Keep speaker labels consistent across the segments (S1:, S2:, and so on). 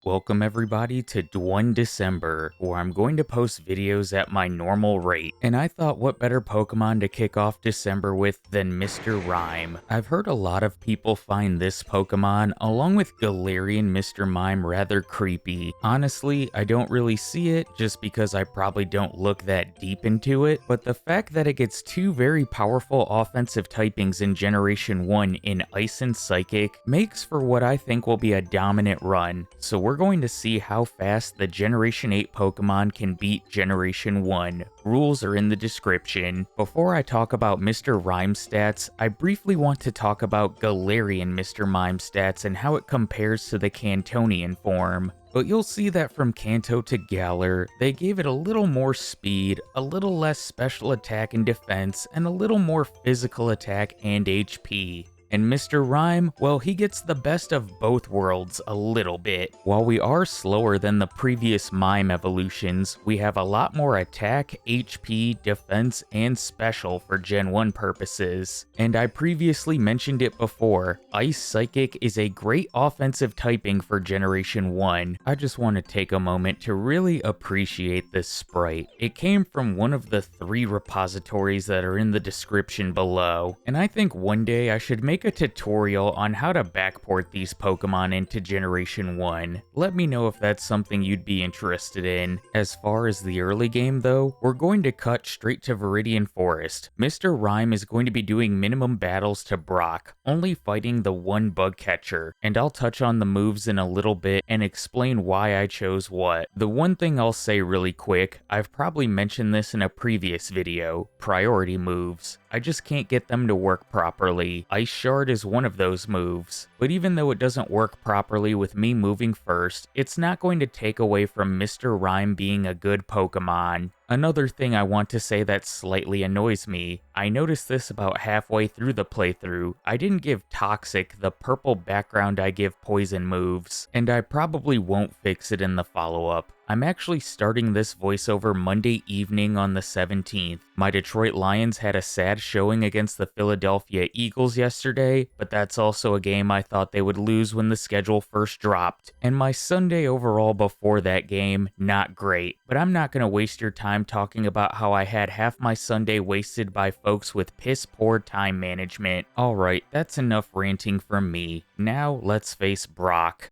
S1: Welcome everybody to DwunD December, where I'm going to post videos at my normal rate. And I thought what better Pokemon to kick off December with than Mr. Rime. I've heard a lot of people find this Pokemon, along with Galarian Mr. Mime, rather creepy. Honestly, I don't really see it, just because I probably don't look that deep into it, but the fact that it gets two very powerful offensive typings in Generation 1 in Ice and Psychic makes for what I think will be a dominant run. So we're going to see how fast the Generation 8 Pokemon can beat Generation 1. Rules are in the description. Before I talk about Mr. Rime stats, I briefly want to talk about Galarian Mr. Mime stats and how it compares to the Cantonian form. But you'll see that from Kanto to Galar, they gave it a little more speed, a little less special attack and defense, and a little more physical attack and HP. And Mr. Rime, well, he gets the best of both worlds a little bit. While we are slower than the previous Mime evolutions, we have a lot more attack, HP, defense, and special for Gen 1 purposes. And I previously mentioned it before, Ice Psychic is a great offensive typing for Generation 1. I just want to take a moment to really appreciate this sprite. It came from one of the 3 repositories that are in the description below, and I think one day I should make a tutorial on how to backport these Pokemon into Generation 1. Let me know if that's something you'd be interested in. As far as the early game though, we're going to cut straight to Viridian Forest. Mr. Rime is going to be doing minimum battles to Brock, only fighting the one bug catcher, and I'll touch on the moves in a little bit and explain why I chose what. The one thing I'll say really quick, I've probably mentioned this in a previous video, priority moves. I just can't get them to work properly. Ice Shard is one of those moves, but even though it doesn't work properly with me moving first, it's not going to take away from Mr. Rime being a good Pokemon. Another thing I want to say that slightly annoys me, I noticed this about halfway through the playthrough, I didn't give Toxic the purple background I give Poison moves, and I probably won't fix it in the follow-up. I'm actually starting this voiceover Monday evening on the 17th. My Detroit Lions had a sad showing against the Philadelphia Eagles yesterday, but that's also a game I thought they would lose when the schedule first dropped. And my Sunday overall before that game, not great. But I'm not going to waste your time talking about how I had half my Sunday wasted by folks with piss poor time management. Alright, that's enough ranting from me. Now let's face Brock.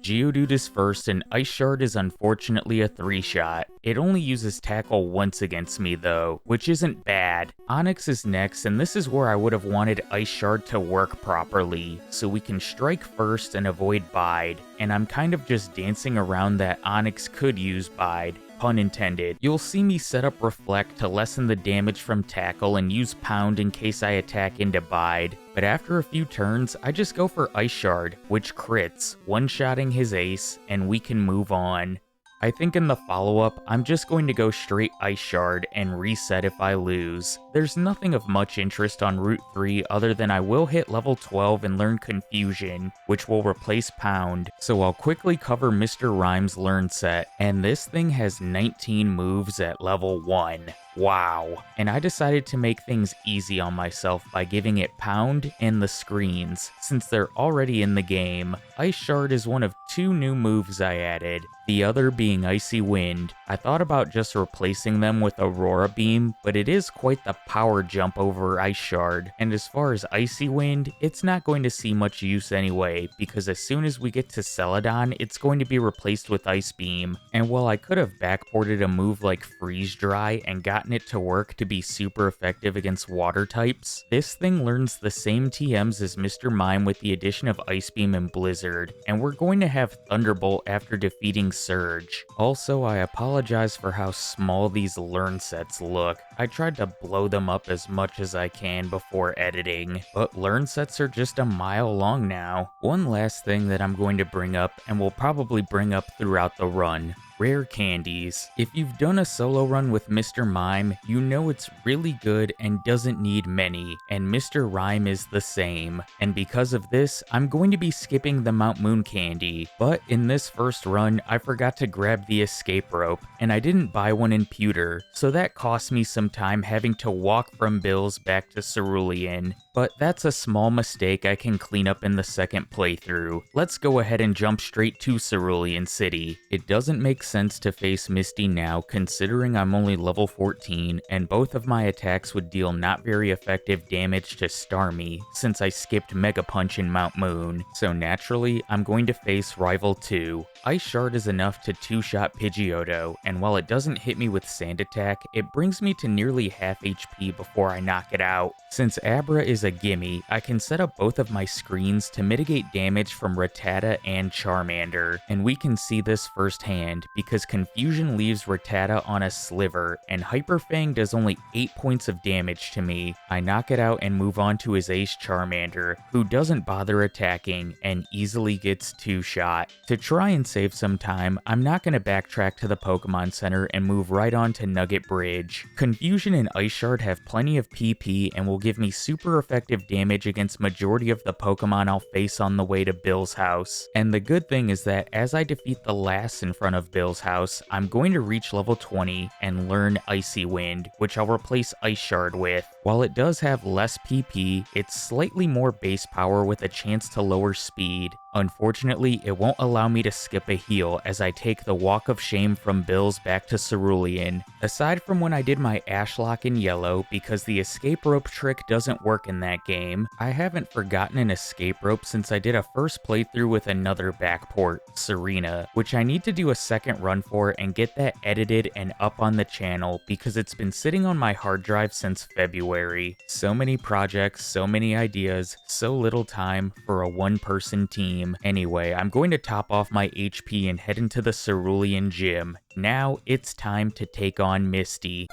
S1: Geodude is first, and Ice Shard is unfortunately a 3-shot. It only uses Tackle once against me though, which isn't bad. Onix is next, and this is where I would have wanted Ice Shard to work properly, so we can strike first and avoid Bide, and I'm kind of just dancing around that Onix could use Bide. Pun intended. You'll see me set up Reflect to lessen the damage from Tackle and use Pound in case I attack into Bide. But after a few turns, I just go for Ice Shard, which crits, one-shotting his ace, and we can move on. I think in the follow-up, I'm just going to go straight Ice Shard and reset if I lose. There's nothing of much interest on Route 3 other than I will hit level 12 and learn Confusion, which will replace Pound, so I'll quickly cover Mr. Rime's learn set, and this thing has 19 moves at level 1. Wow. And I decided to make things easy on myself by giving it Pound and the screens, since they're already in the game. Ice Shard is one of 2 new moves I added, the other being Icy Wind. I thought about just replacing them with Aurora Beam, but it is quite the power jump over Ice Shard, and as far as Icy Wind, it's not going to see much use anyway, because as soon as we get to Celadon, it's going to be replaced with Ice Beam. And while I could have backported a move like Freeze Dry and gotten it to work to be super effective against water types, this thing learns the same TMs as Mr. Mime with the addition of Ice Beam and Blizzard, and we're going to have Thunderbolt after defeating Surge. Also, I apologize for how small these learn sets look. I tried to blow them up as much as I can before editing, but learn sets are just a mile long now. One last thing that I'm going to bring up, and will probably bring up throughout the run. Rare candies. If you've done a solo run with Mr. Mime, you know it's really good and doesn't need many, and Mr. Rime is the same. And because of this, I'm going to be skipping the Mount Moon candy, but in this first run, I forgot to grab the escape rope, and I didn't buy one in Pewter, so that cost me some time having to walk from Bill's back to Cerulean. But that's a small mistake I can clean up in the second playthrough. Let's go ahead and jump straight to Cerulean City. It doesn't make sense to face Misty now considering I'm only level 14 and both of my attacks would deal not very effective damage to Starmie since I skipped Mega Punch in Mount Moon. So naturally, I'm going to face Rival 2. Ice Shard is enough to 2-shot Pidgeotto, and while it doesn't hit me with Sand Attack, it brings me to nearly half HP before I knock it out. Since Abra is a gimme, I can set up both of my screens to mitigate damage from Rattata and Charmander, and we can see this firsthand because Confusion leaves Rattata on a sliver, and Hyper Fang does only 8 points of damage to me. I knock it out and move on to his ace Charmander, who doesn't bother attacking and easily gets 2-shot. To try and save some time, I'm not going to backtrack to the Pokemon Center and move right on to Nugget Bridge. Confusion and Ice Shard have plenty of PP and will give me super effective damage against majority of the Pokemon I'll face on the way to Bill's house. And the good thing is that as I defeat the last in front of Bill's house, I'm going to reach level 20 and learn Icy Wind, which I'll replace Ice Shard with. While it does have less PP, it's slightly more base power with a chance to lower speed. Unfortunately, it won't allow me to skip a heal as I take the Walk of Shame from Bill's back to Cerulean. Aside from when I did my Ashlock in yellow because the escape rope trick doesn't work in that game, I haven't forgotten an escape rope since I did a first playthrough with another backport, Serena, which I need to do a second run for and get that edited and up on the channel because it's been sitting on my hard drive since February. So many projects, so many ideas, so little time for a one-person team. Anyway, I'm going to top off my HP and head into the Cerulean Gym. Now it's time to take on Misty.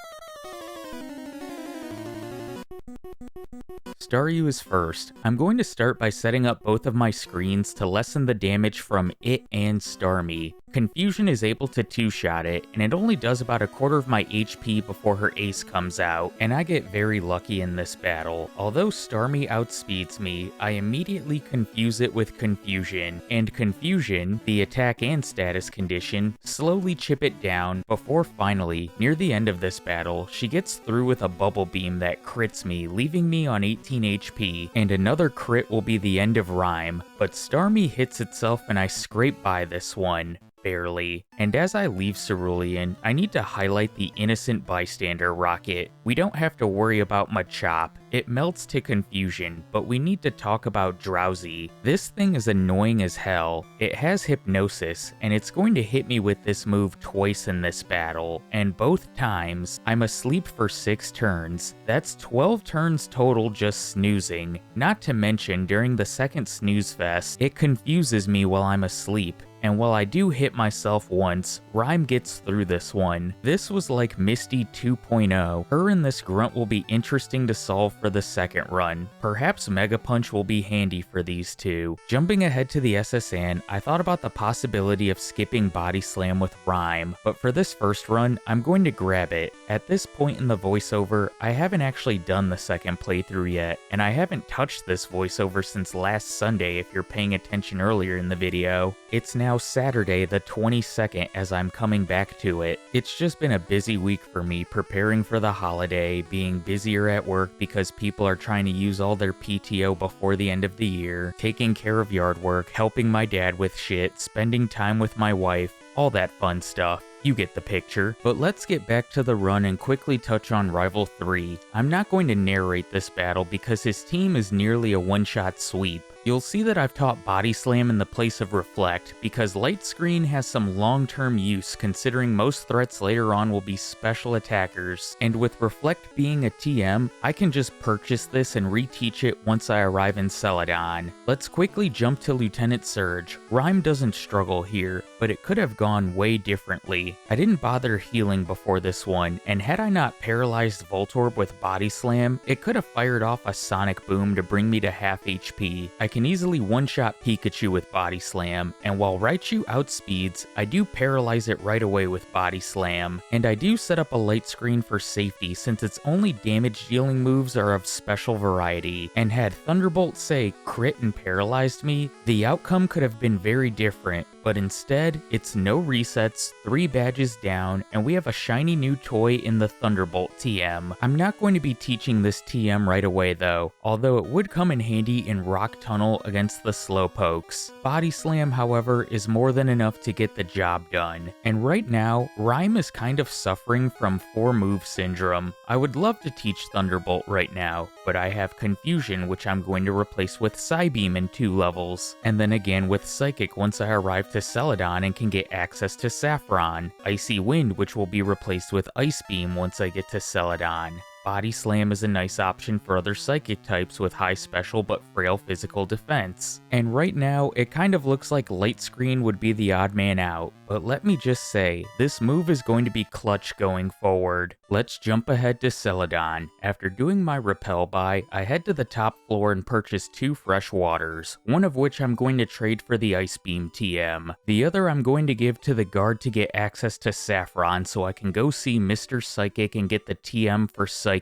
S1: Staryu is first. I'm going to start by setting up both of my screens to lessen the damage from it and Starmie. Confusion is able to 2-shot it, and it only does about a quarter of my HP before her ace comes out, and I get very lucky in this battle. Although Starmie outspeeds me, I immediately confuse it with Confusion, and Confusion, the attack and status condition, slowly chip it down before finally, near the end of this battle, she gets through with a Bubble Beam that crits me, leaving me on 18 HP, and another crit will be the end of Rime, but Starmie hits itself and I scrape by this one. Barely. And as I leave Cerulean, I need to highlight the Innocent Bystander rocket. We don't have to worry about Machop. It melts to Confusion, but we need to talk about Drowsy. This thing is annoying as hell. It has Hypnosis, and it's going to hit me with this move twice in this battle, and both times, I'm asleep for 6 turns. That's 12 turns total just snoozing. Not to mention, during the second snooze fest, it confuses me while I'm asleep. And while I do hit myself once, Rime gets through this one. This was like Misty 2.0. Her and this grunt will be interesting to solve for the second run. Perhaps Mega Punch will be handy for these two. Jumping ahead to the SSN, I thought about the possibility of skipping Body Slam with Rime, but for this first run, I'm going to grab it. At this point in the voiceover, I haven't actually done the second playthrough yet, and I haven't touched this voiceover since last Sunday if you're paying attention earlier in the video. It's now Saturday the 22nd as I'm coming back to it. It's just been a busy week for me preparing for the holiday, being busier at work because people are trying to use all their PTO before the end of the year, taking care of yard work, helping my dad with shit, spending time with my wife, all that fun stuff. You get the picture. But let's get back to the run and quickly touch on Rival 3. I'm not going to narrate this battle because his team is nearly a one-shot sweep. You'll see that I've taught Body Slam in the place of Reflect because Light Screen has some long-term use considering most threats later on will be special attackers, and with Reflect being a TM, I can just purchase this and reteach it once I arrive in Celadon. Let's quickly jump to Lieutenant Surge. Rime doesn't struggle here, but it could have gone way differently. I didn't bother healing before this one, and had I not paralyzed Voltorb with Body Slam, it could have fired off a Sonic Boom to bring me to half HP. I can easily one-shot Pikachu with Body Slam, and while Raichu outspeeds, I do paralyze it right away with Body Slam. And I do set up a Light Screen for safety since its only damage-dealing moves are of special variety, and had Thunderbolt say crit and paralyzed me, the outcome could have been very different, but instead, said, it's no resets, 3 badges down, and we have a shiny new toy in the Thunderbolt TM. I'm not going to be teaching this TM right away though, although it would come in handy in Rock Tunnel against the Slowpokes. Body Slam, however, is more than enough to get the job done. And right now, Rime is kind of suffering from 4-move syndrome. I would love to teach Thunderbolt right now, but I have Confusion, which I'm going to replace with Psybeam in 2 levels, and then again with Psychic once I arrive to Celadon and can get access to Saffron, Icy Wind, which will be replaced with Ice Beam once I get to Celadon. Body Slam is a nice option for other psychic types with high special but frail physical defense. And right now, it kind of looks like Light Screen would be the odd man out, but let me just say, this move is going to be clutch going forward. Let's jump ahead to Celadon. After doing my repel buy, I head to the top floor and purchase 2 fresh waters, one of which I'm going to trade for the Ice Beam TM. The other I'm going to give to the guard to get access to Saffron so I can go see Mr. Psychic and get the TM for Psychic.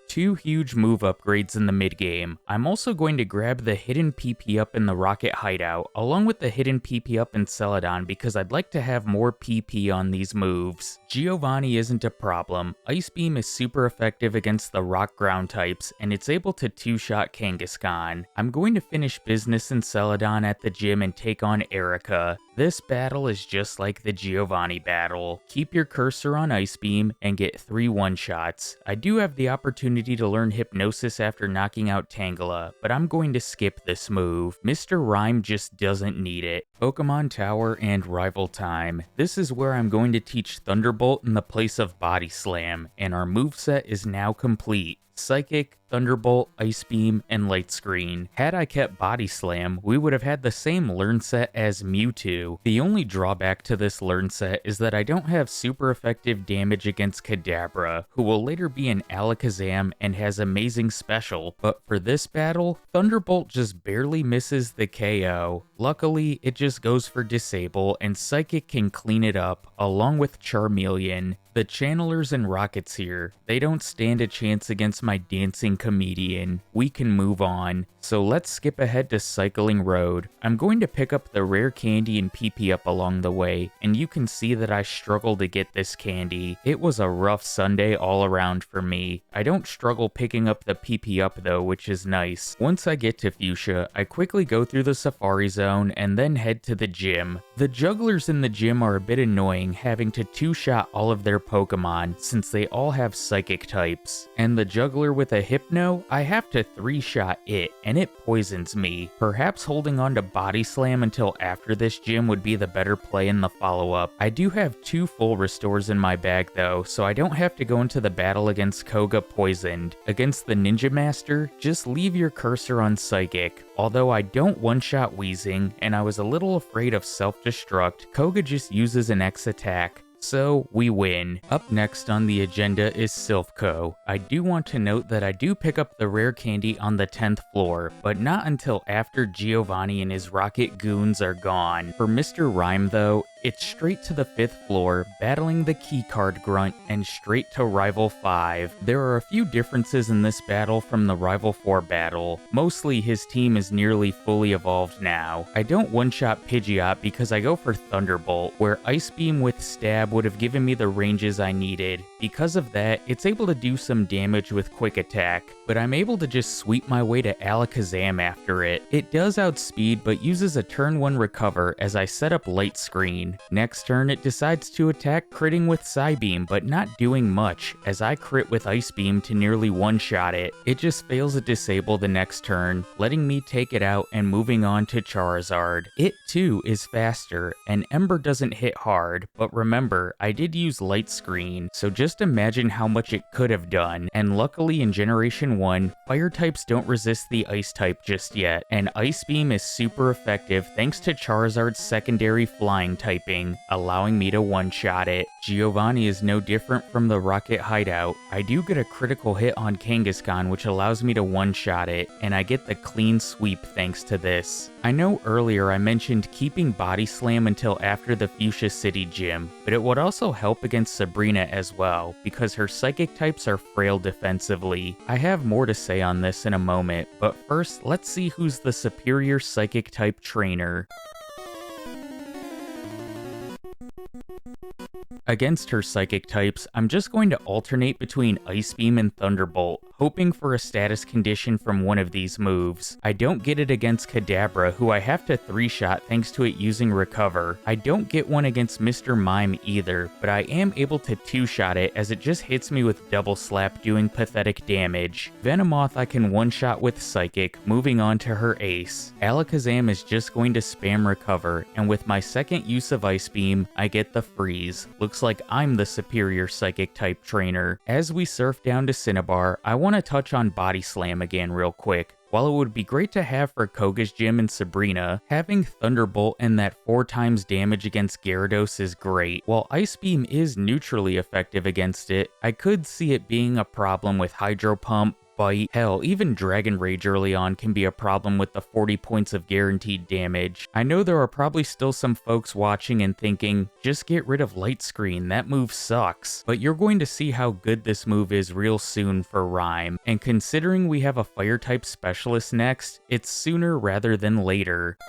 S1: 2 huge move upgrades in the mid-game. I'm also going to grab the hidden PP up in the Rocket Hideout, along with the hidden PP up in Celadon because I'd like to have more PP on these moves. Giovanni isn't a problem. Ice Beam is super effective against the rock ground types, and it's able to 2-shot Kangaskhan. I'm going to finish business in Celadon at the gym and take on Erica. This battle is just like the Giovanni battle. Keep your cursor on Ice Beam and get 3 one-shots. I do have the opportunity to learn Hypnosis after knocking out Tangela, but I'm going to skip this move. Mr. Rime just doesn't need it. Pokemon Tower and Rival Time. This is where I'm going to teach Thunderbolt in the place of Body Slam, and our moveset is now complete. Psychic, Thunderbolt, Ice Beam, and Light Screen. Had I kept Body Slam, we would have had the same learn set as Mewtwo. The only drawback to this learn set is that I don't have super effective damage against Kadabra, who will later be an Alakazam and has amazing special, but for this battle, Thunderbolt just barely misses the KO. Luckily, it just goes for Disable, and Psychic can clean it up, along with Charmeleon. The Channelers and Rockets here, they don't stand a chance against my Dancing Comedian. We can move on. So let's skip ahead to Cycling Road. I'm going to pick up the rare candy and PP up along the way, and you can see that I struggle to get this candy. It was a rough Sunday all around for me. I don't struggle picking up the PP up though, which is nice. Once I get to Fuchsia, I quickly go through the Safari Zone and then head to the gym. The jugglers in the gym are a bit annoying, having to 2-shot all of their Pokemon since they all have Psychic types. And the juggler with a Hypno, I have to 3-shot it, and it poisons me. Perhaps holding on to Body Slam until after this gym would be the better play in the follow-up. I do have 2 full restores in my bag though, so I don't have to go into the battle against Koga poisoned. Against the Ninja Master, just leave your cursor on Psychic. Although I don't one-shot Wheezing, and I was a little afraid of self-destruct, Koga just uses an X attack. So, we win. Up next on the agenda is Silphco. I do want to note that I do pick up the rare candy on the 10th floor, but not until after Giovanni and his rocket goons are gone. For Mr. Rime though, it's straight to the 5th floor, battling the Keycard Grunt, and straight to Rival 5. There are a few differences in this battle from the Rival 4 battle. Mostly his team is nearly fully evolved now. I don't one-shot Pidgeot because I go for Thunderbolt, where Ice Beam with Stab would have given me the ranges I needed. Because of that, it's able to do some damage with Quick Attack, but I'm able to just sweep my way to Alakazam after it. It does outspeed, but uses a turn 1 recover as I set up Light Screen. Next turn, it decides to attack critting with Psybeam, but not doing much, as I crit with Ice Beam to nearly one-shot it. It just fails to disable the next turn, letting me take it out and moving on to Charizard. It too is faster, and Ember doesn't hit hard, but remember, I did use Light Screen, so just imagine how much it could have done. And luckily in Generation 1, Fire types don't resist the Ice type just yet, and Ice Beam is super effective thanks to Charizard's secondary Flying typing, allowing me to one-shot it. Giovanni is no different from the Rocket Hideout. I do get a critical hit on Kangaskhan, which allows me to one-shot it, and I get the clean sweep thanks to this. I know earlier I mentioned keeping Body Slam until after the Fuchsia City gym, but it would also help against Sabrina as well, because her Psychic types are frail defensively. I have more to say on this in a moment, but first let's see who's the superior Psychic type trainer. Against her Psychic types, I'm just going to alternate between Ice Beam and Thunderbolt, hoping for a status condition from one of these moves. I don't get it against Kadabra, who I have to 3-shot thanks to it using Recover. I don't get one against Mr. Mime either, but I am able to 2-shot it as it just hits me with Double Slap doing pathetic damage. Venomoth I can 1-shot with Psychic, moving on to her ace. Alakazam is just going to spam Recover, and with my second use of Ice Beam, I get the freeze. Looks like I'm the superior Psychic type trainer. As we surf down to Cinnabar, I want to touch on Body Slam again real quick. While it would be great to have for Koga's gym and Sabrina, having Thunderbolt and that 4 times damage against Gyarados is great. While Ice Beam is neutrally effective against it, I could see it being a problem with Hydro Pump, Bite. Hell, even Dragon Rage early on can be a problem with the 40 points of guaranteed damage. I know there are probably still some folks watching and thinking, just get rid of Light Screen, that move sucks. But you're going to see how good this move is real soon for Rime, and considering we have a Fire type specialist next, it's sooner rather than later.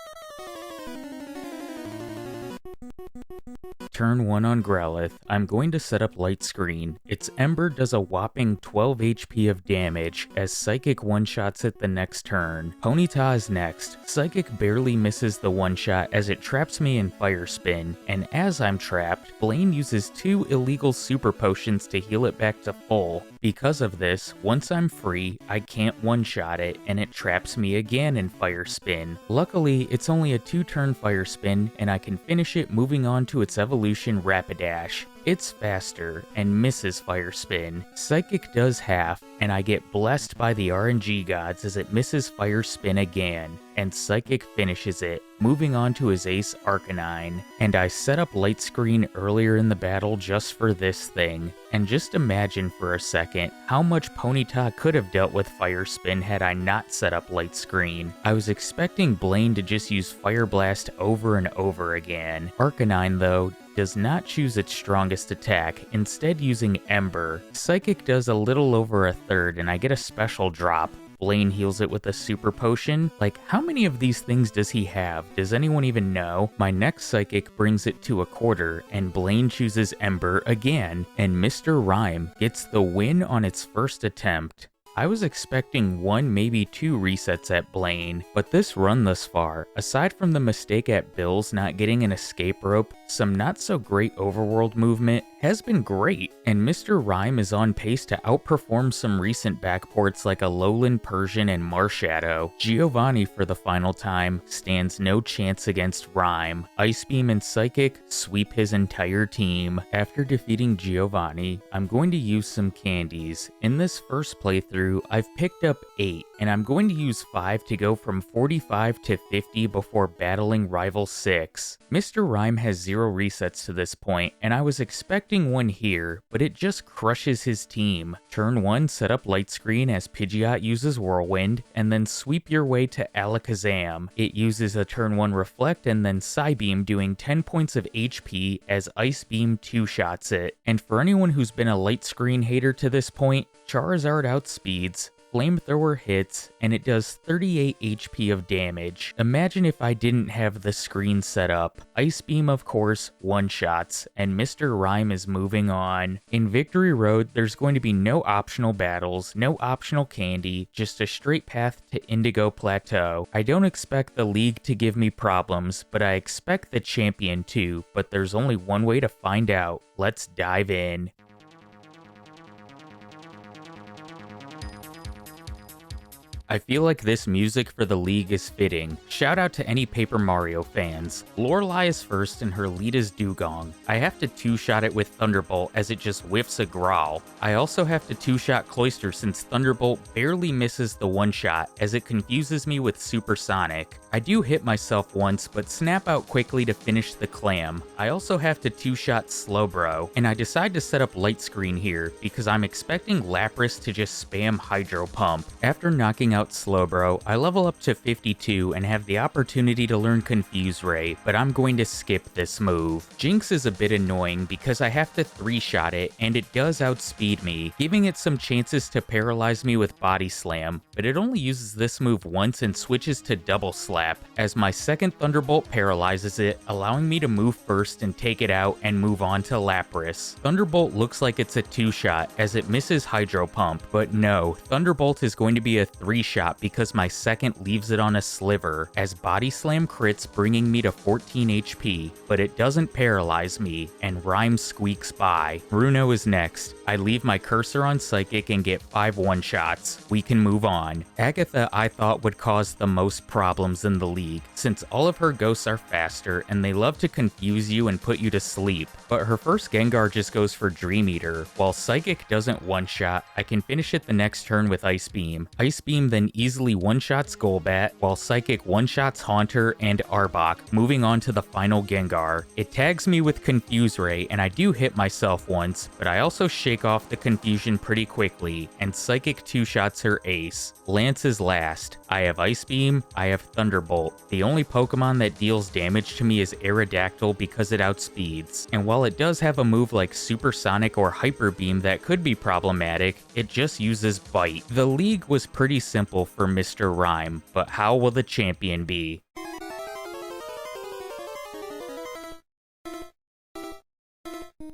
S1: Turn 1 on Growlithe, I'm going to set up Light Screen. Its Ember does a whopping 12 HP of damage, as Psychic 1-shots it the next turn. Ponyta is next. Psychic barely misses the 1-shot as it traps me in Fire Spin, and as I'm trapped, Blaine uses 2 illegal Super Potions to heal it back to full. Because of this, once I'm free, I can't 1-shot it, and it traps me again in Fire Spin. Luckily, it's only a 2-turn Fire Spin, and I can finish it moving on to its evolution Rapidash. It's faster, and misses Fire Spin. Psychic does half, and I get blessed by the RNG gods as it misses Fire Spin again, and Psychic finishes it, moving on to his ace Arcanine. And I set up Light Screen earlier in the battle just for this thing. And just imagine for a second how much Ponyta could have dealt with Fire Spin had I not set up Light Screen. I was expecting Blaine to just use Fire Blast over and over again. Arcanine, though, does not choose its strongest attack, instead using Ember. Psychic does a little over a third and I get a special drop. Blaine heals it with a Super Potion. Like, how many of these things does he have? Does anyone even know? My next Psychic brings it to a quarter, and Blaine chooses Ember again, and Mr. Rime gets the win on its first attempt. I was expecting 1, maybe 2 resets at Blaine, but this run thus far, aside from the mistake at Bill's not getting an escape rope, some not so great overworld movement, has been great, and Mr. Rime is on pace to outperform some recent backports like Alolan Persian and Marshadow. Giovanni, for the final time, stands no chance against Rime. Ice Beam and Psychic sweep his entire team. After defeating Giovanni, I'm going to use some candies. In this first playthrough, I've picked up 8, and I'm going to use 5 to go from 45 to 50 before battling Rival 6. Mr. Rime has 0 resets to this point, and I was expecting one here, but it just crushes his team. Turn 1, set up Light Screen as Pidgeot uses Whirlwind, and then sweep your way to Alakazam. It uses a turn 1 Reflect and then Psybeam, doing 10 points of HP as Ice Beam 2-shots it. And for anyone who's been a Light Screen hater to this point, Charizard outspeeds, Flamethrower hits, and it does 38 HP of damage. Imagine if I didn't have the screen set up. Ice Beam, of course, 1-shots, and Mr. Rime is moving on. In Victory Road, there's going to be no optional battles, no optional candy, just a straight path to Indigo Plateau. I don't expect the league to give me problems, but I expect the champion to, but there's only one way to find out. Let's dive in. I feel like this music for the league is fitting. Shout out to any Paper Mario fans. Lorelei is first and her lead is Dugong. I have to 2-shot it with Thunderbolt as it just whiffs a Growl. I also have to 2-shot Cloyster since Thunderbolt barely misses the 1-shot as it confuses me with Supersonic. I do hit myself once, but snap out quickly to finish the Clam. I also have to 2-shot Slowbro, and I decide to set up Light Screen here because I'm expecting Lapras to just spam Hydro Pump. After knocking out out Slowbro, I level up to 52 and have the opportunity to learn Confuse Ray, but I'm going to skip this move. Jinx is a bit annoying because I have to 3-shot it and it does outspeed me, giving it some chances to paralyze me with Body Slam, but it only uses this move once and switches to Double Slap, as my second Thunderbolt paralyzes it, allowing me to move first and take it out and move on to Lapras. Thunderbolt looks like it's a 2-shot as it misses Hydro Pump, but no, Thunderbolt is going to be a 3-shot because my second leaves it on a sliver, as Body Slam crits, bringing me to 14 HP, but it doesn't paralyze me, and Rime squeaks by. Bruno is next. I leave my cursor on Psychic and get 5 1-shots. We can move on. Agatha I thought would cause the most problems in the league, since all of her ghosts are faster and they love to confuse you and put you to sleep, but her first Gengar just goes for Dream Eater. While Psychic doesn't 1-shot, I can finish it the next turn with Ice Beam. Ice Beam then easily 1-shots Golbat, while Psychic 1-shots Haunter and Arbok, moving on to the final Gengar. It tags me with Confuse Ray, and I do hit myself once, but I also shake off the confusion pretty quickly, and Psychic 2-shots her ace. Lance is last. I have Ice Beam, I have Thunderbolt. The only Pokemon that deals damage to me is Aerodactyl because it outspeeds, and while it does have a move like Supersonic or Hyper Beam that could be problematic, it just uses Bite. The league was pretty simple for Mr. Rime, but how will the champion be?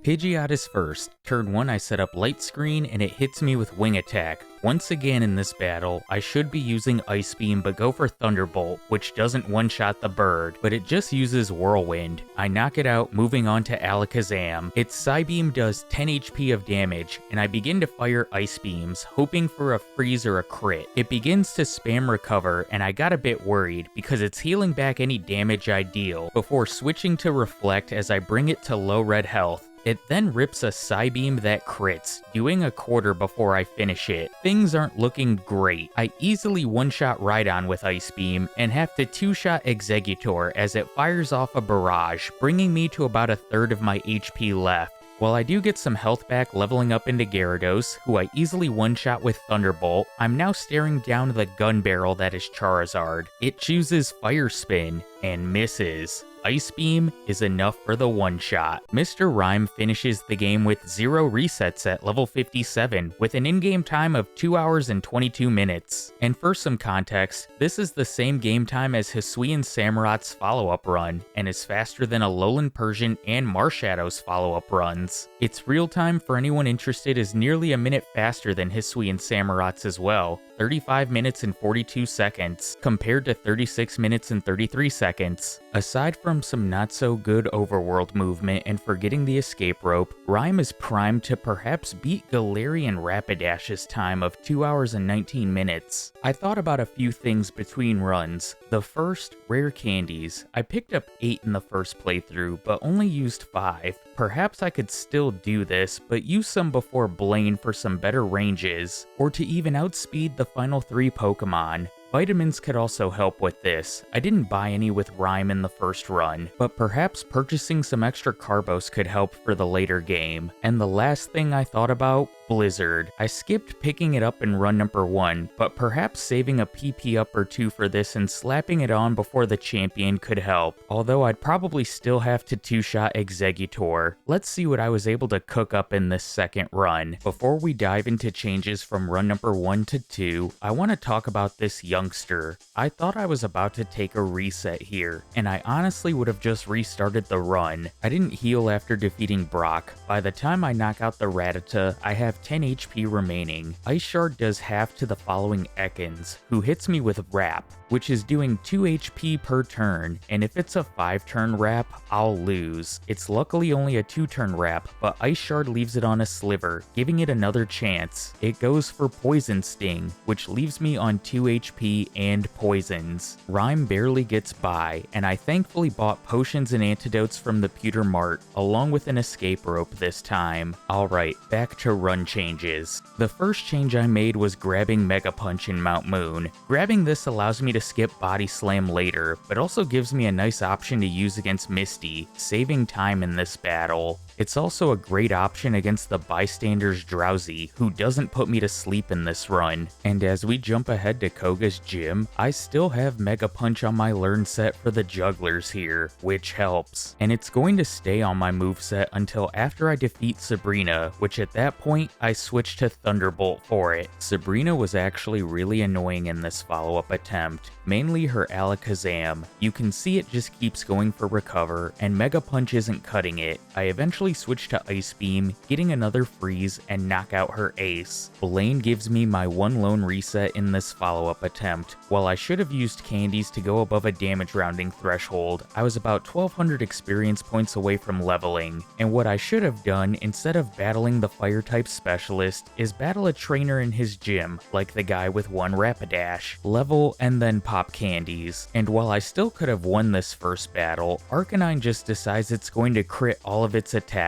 S1: Pidgeot is first. Turn 1 I set up Light Screen and it hits me with Wing Attack. Once again in this battle, I should be using Ice Beam but go for Thunderbolt, which doesn't 1-shot the bird, but it just uses Whirlwind. I knock it out, moving on to Alakazam. Its Psybeam does 10 HP of damage, and I begin to fire Ice Beams, hoping for a freeze or a crit. It begins to spam Recover, and I got a bit worried, because it's healing back any damage I deal, before switching to Reflect as I bring it to low red health. It then rips a Psybeam that crits, doing a quarter before I finish it. Things aren't looking great. I easily 1-shot Rhydon with Ice Beam, and have to 2-shot Exeggutor as it fires off a barrage, bringing me to about a third of my HP left. While I do get some health back leveling up into Gyarados, who I easily 1-shot with Thunderbolt, I'm now staring down the gun barrel that is Charizard. It chooses Fire Spin, and misses. Ice Beam is enough for the 1-shot. Mr. Rime finishes the game with 0 resets at level 57, with an in-game time of 2 hours and 22 minutes. And for some context, this is the same game time as Hisuian Samurot's follow-up run, and is faster than Alolan Persian and Marshadow's follow-up runs. Its real time for anyone interested is nearly a minute faster than Hisuian Samurot's as well, 35 minutes and 42 seconds, compared to 36 minutes and 33 seconds. Aside from some not so good overworld movement and forgetting the escape rope, Rime is primed to perhaps beat Galarian Rapidash's time of 2 hours and 19 minutes. I thought about a few things between runs. The first, rare candies. I picked up 8 in the first playthrough, but only used 5. Perhaps I could still do this, but use some before Blaine for some better ranges, or to even outspeed the final 3 Pokemon. Vitamins could also help with this. I didn't buy any with Rime in the first run, but perhaps purchasing some extra Carbos could help for the later game. And the last thing I thought about, Blizzard. I skipped picking it up in run number 1, but perhaps saving a PP up or 2 for this and slapping it on before the champion could help, although I'd probably still have to 2-shot Exeggutor. Let's see what I was able to cook up in this second run. Before we dive into changes from run number 1 to 2, I want to talk about this youngster. I thought I was about to take a reset here, and I honestly would have just restarted the run. I didn't heal after defeating Brock. By the time I knock out the Rattata, I have 10 HP remaining. Ice Shard does half to the following Ekans, who hits me with Wrap, which is doing 2 HP per turn, and if it's a 5-turn wrap, I'll lose. It's luckily only a 2-turn wrap, but Ice Shard leaves it on a sliver, giving it another chance. It goes for Poison Sting, which leaves me on 2 HP and poisons. Rime barely gets by, and I thankfully bought potions and antidotes from the Pewter Mart, along with an escape rope this time. Alright, back to run changes. The first change I made was grabbing Mega Punch in Mount Moon. Grabbing this allows me to skip Body Slam later, but also gives me a nice option to use against Misty, saving time in this battle. It's also a great option against the Bystander's Drowsy, who doesn't put me to sleep in this run. And as we jump ahead to Koga's gym, I still have Mega Punch on my learn set for the jugglers here, which helps. And it's going to stay on my moveset until after I defeat Sabrina, which at that point I switched to Thunderbolt for it. Sabrina was actually really annoying in this follow-up attempt, mainly her Alakazam. You can see it just keeps going for recover, and Mega Punch isn't cutting it. I eventually switched to Ice Beam, getting another freeze and knock out her ace. Blaine gives me my one lone reset in this follow-up attempt. While I should have used candies to go above a damage rounding threshold, I was about 1200 experience points away from leveling, and what I should have done instead of battling the fire type specialist is battle a trainer in his gym, like the guy with one Rapidash, level and then pop candies. And while I still could have won this first battle, Arcanine just decides it's going to crit all of its attacks,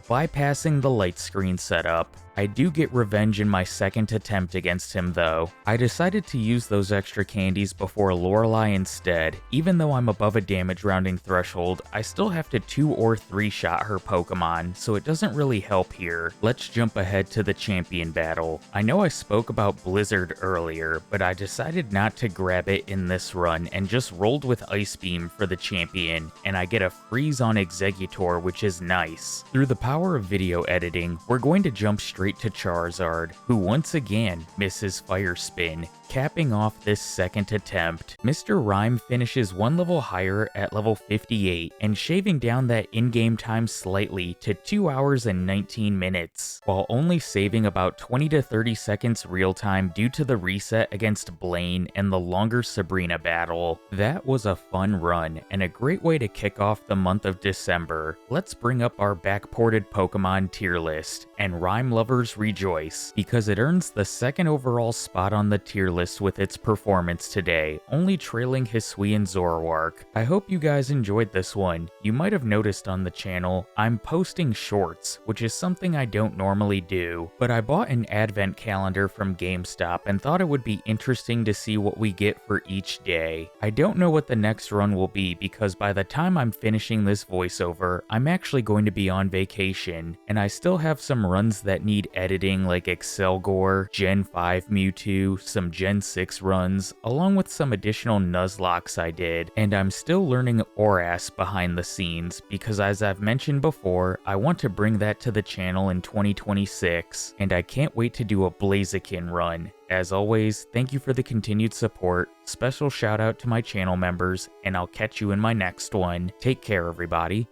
S1: bypassing the light screen setup. I do get revenge in my second attempt against him though. I decided to use those extra candies before Lorelei instead. Even though I'm above a damage rounding threshold, I still have to 2 or 3 shot her Pokemon, so it doesn't really help here. Let's jump ahead to the champion battle. I know I spoke about Blizzard earlier, but I decided not to grab it in this run and just rolled with Ice Beam for the champion, and I get a freeze on Exeggutor, which is nice. Through the power of video editing, we're going to jump straight to Charizard, who once again misses Fire Spin, capping off this second attempt. Mr. Rime finishes one level higher at level 58 and shaving down that in-game time slightly to 2 hours and 19 minutes, while only saving about 20 to 30 seconds real time due to the reset against Blaine and the longer Sabrina battle. That was a fun run and a great way to kick off the month of December. Let's bring up our backported Pokemon tier list, and Rime lovers rejoice, because it earns the second overall spot on the tier list with its performance today, only trailing Hisui and Zoroark. I hope you guys enjoyed this one. You might have noticed on the channel, I'm posting shorts, which is something I don't normally do, but I bought an advent calendar from GameStop and thought it would be interesting to see what we get for each day. I don't know what the next run will be because by the time I'm finishing this voiceover, I'm actually going to be on vacation, and I still have some runs that need editing like Excelgor, Gen 5 Mewtwo, some Gen 6 runs, along with some additional Nuzlocks I did, and I'm still learning Oras behind the scenes because as I've mentioned before, I want to bring that to the channel in 2026, and I can't wait to do a Blaziken run. As always, thank you for the continued support, special shout out to my channel members, and I'll catch you in my next one. Take care everybody.